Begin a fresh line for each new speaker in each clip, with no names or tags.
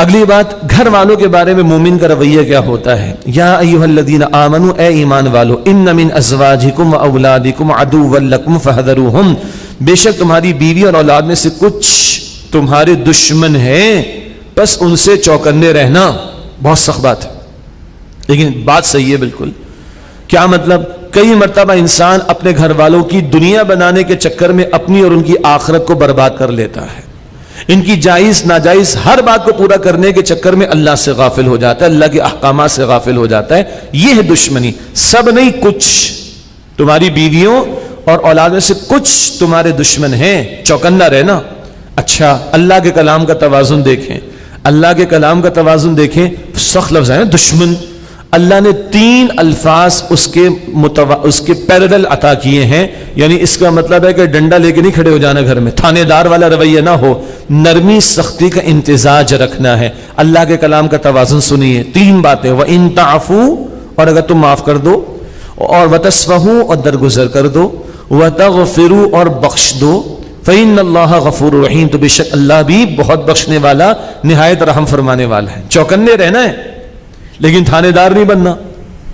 اگلی بات گھر والوں کے بارے میں مومن کا رویہ کیا ہوتا ہے. یا ایھا الذین آمنوا، اے ایمان والو، ان من ازواجکم و اولادکم عدوا لکم فاحذروہم، بے شک تمہاری بیوی اور اولاد میں سے کچھ تمہارے دشمن ہیں، بس ان سے چوکنے رہنا. بہت سخت بات ہے لیکن بات صحیح ہے بالکل. کیا مطلب؟ کئی مرتبہ انسان اپنے گھر والوں کی دنیا بنانے کے چکر میں اپنی اور ان کی آخرت کو برباد کر لیتا ہے. ان کی جائز ناجائز ہر بات کو پورا کرنے کے چکر میں اللہ سے غافل ہو جاتا ہے، اللہ کے احکامات سے غافل ہو جاتا ہے. یہ ہے دشمنی. سب نہیں، کچھ تمہاری بیویوں اور اولاد میں سے کچھ تمہارے دشمن ہیں، چوکنا رہنا. اچھا، اللہ کے کلام کا توازن دیکھیں، اللہ کے کلام کا توازن دیکھیں. سخت لفظ ہے دشمن. اللہ نے 3 الفاظ اس کے پیرلل عطا کیے ہیں. یعنی اس کا مطلب ہے کہ ڈنڈا لے کے نہیں کھڑے ہو جانا گھر میں، تھانے دار والا رویہ نہ ہو، نرمی سختی کا امتزاج رکھنا ہے. اللہ کے کلام کا توازن سنیے. 3 باتیں، وَإِن تَعْفُوا، اور اگر تم معاف کر دو، اور وَتَصْفَحُوا، اور درگزر کر دو، وَتَغْفِرُوا، اور بخش دو، فَإِنَّ اللَّهَ غَفُورٌ رَحِيمٌ، تو بے شک اللہ بھی بہت بخشنے والا، نہایت رحم فرمانے والا ہے. چوکنے رہنا ہے لیکن تھانے دار نہیں بننا،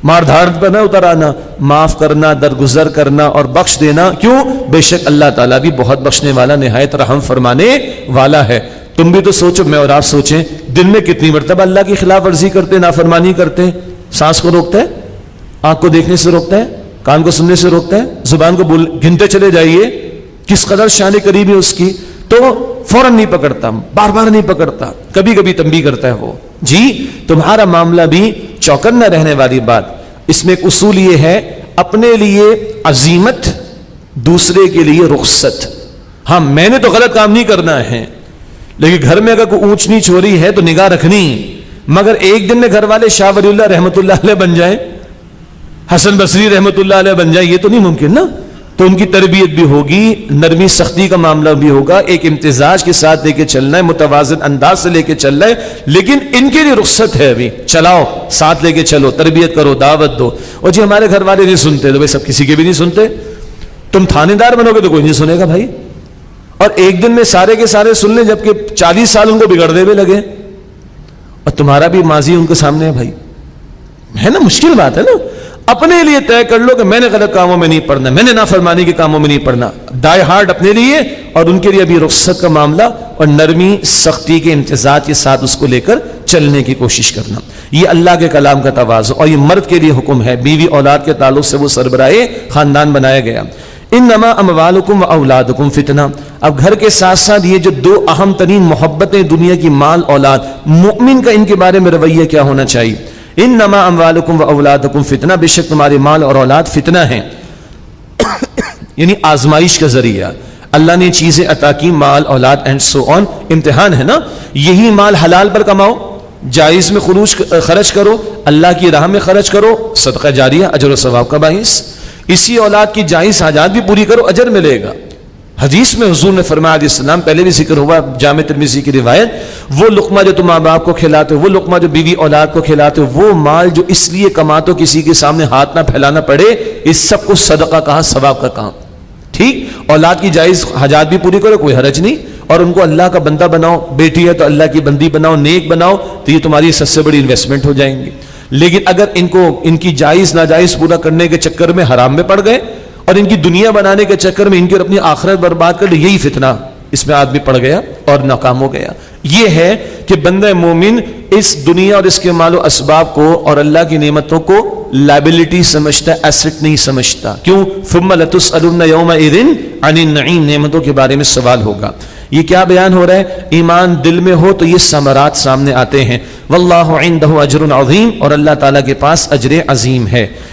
مار دھاڑ پر نہ اتر آنا. معاف کرنا، درگزر کرنا اور بخش دینا. کیوں؟ بے شک اللہ تعالیٰ بھی بہت بخشنے والا، نہایت رحم فرمانے والا ہے. تم بھی تو سوچو، میں اور آپ سوچیں، دن میں کتنی مرتبہ اللہ کی خلاف ورزی کرتے، نافرمانی کرتے. سانس کو روکتا ہے، آنکھ کو دیکھنے سے روکتا ہے، کان کو سننے سے روکتا ہے، زبان کو گنتے چلے جائیے کس قدر شان قریب ہے اس کی. تو فوراً نہیں پکڑتا، بار بار نہیں پکڑتا، کبھی کبھی تنبیہ کرتا ہے وہ. جی تمہارا معاملہ بھی چوکنا رہنے والی بات. اس میں ایک اصول یہ ہے، اپنے لیے عزیمت، دوسرے کے لیے رخصت. ہاں میں نے تو غلط کام نہیں کرنا ہے، لیکن گھر میں اگر کوئی اونچ نیچ ہو رہی ہے تو نگاہ رکھنی. مگر ایک دن میں گھر والے شاہ ولی اللہ رحمۃ اللہ علیہ بن جائیں، حسن بصری رحمۃ اللہ علیہ بن جائیں، یہ تو نہیں ممکن نا. تو ان کی تربیت بھی ہوگی، نرمی سختی کا معاملہ بھی ہوگا، ایک امتزاج کے ساتھ لے کے چلنا ہے، متوازن انداز سے لے کے چلنا ہے. لیکن ان کے لیے رخصت ہے، ابھی چلاؤ، ساتھ لے کے چلو، تربیت کرو، دعوت دو. اور جی ہمارے گھر والے نہیں سنتے، تو بھائی سب کسی کے بھی نہیں سنتے. تم تھانے دار بنو گے تو کوئی نہیں سنے گا بھائی. اور ایک دن میں سارے کے سارے سن لیں، جبکہ 40 سال ان کو بگڑنے میں لگے، اور تمہارا بھی ماضی ان کے سامنے ہے بھائی. ہے نا، مشکل بات ہے نا. اپنے لیے طے کر لو کہ میں نے غلط کاموں میں نہیں پڑنا، میں نے نافرمانی کے کاموں میں نہیں پڑنا. ڈائی ہارڈ اپنے لیے، اور ان کے لیے ابھی رخصت کا معاملہ اور نرمی سختی کے امتزاج کے ساتھ اس کو لے کر چلنے کی کوشش کرنا. یہ اللہ کے کلام کا توازن، اور یہ مرد کے لیے حکم ہے. بیوی اولاد کے تعلق سے وہ سربراہ خاندان بنایا گیا. انما اموالکم و اولادکم فتنہ. اب گھر کے ساتھ ساتھ یہ جو 2 اہم ترین محبتیں دنیا کی، مال اولاد، مومن کا ان کے بارے میں رویہ کیا ہونا چاہیے؟ انما اموالکم و اولادکم فتنہ، بے شک تمہارے مال اور اولاد فتنہ ہیں، یعنی آزمائش کا ذریعہ. اللہ نے چیزیں عطا کی، مال اولاد اینڈ سو آن، امتحان ہے نا. یہی مال حلال پر کماؤ، جائز میں خرچ کرو، اللہ کی راہ میں خرچ کرو، صدقہ جاریہ، اجر و ثواب کا باعث. اسی اولاد کی جائز حاجات بھی پوری کرو، اجر ملے گا. حدیث میں حضور نے فرمایا علیہ السلام، پہلے بھی ذکر ہوا، جامع ترمذی کی روایت، وہ لقمہ جو تم ماں باپ کو کھلاتے ہو، وہ لقمہ جو بیوی اولاد کو کھلاتے ہو، وہ مال جو اس لیے کماتے ہو کسی کے سامنے ہاتھ نہ پھیلانا پڑے، اس سب کو صدقہ کہا، ثواب کا کام. ٹھیک، اولاد کی جائز حاجات بھی پوری کرو، کوئی حرج نہیں، اور ان کو اللہ کا بندہ بناؤ. بیٹی ہے تو اللہ کی بندی بناؤ، نیک بناؤ، تو یہ تمہاری سب سے بڑی انویسٹمنٹ ہو جائیں گی. لیکن اگر ان کی جائز ناجائز پورا کرنے کے چکر میں حرام میں پڑ گئے، اور ان کی دنیا بنانے کے چکر میں ان کی اپنی آخرت برباد کر لی، یہی فتنہ اس میں آدمی پڑ گیا اور ناکام ہو گیا. یہ ہے کہ بندہ مومن اس دنیا اور اس کے مال و اسباب کو اور اللہ کی نعمتوں کو لائبلٹی سمجھتا ہے، ایسٹ نہیں سمجھتا. کیوں؟ ثم لتسألن یومئذ عن النعیم، نعمتوں کے بارے میں سوال ہوگا. یہ کیا بیان ہو رہا ہے؟ ایمان دل میں ہو تو یہ ثمرات سامنے آتے ہیں. واللہ عنده اجر عظیم، اور اللہ تعالیٰ کے پاس اجر عظیم ہے.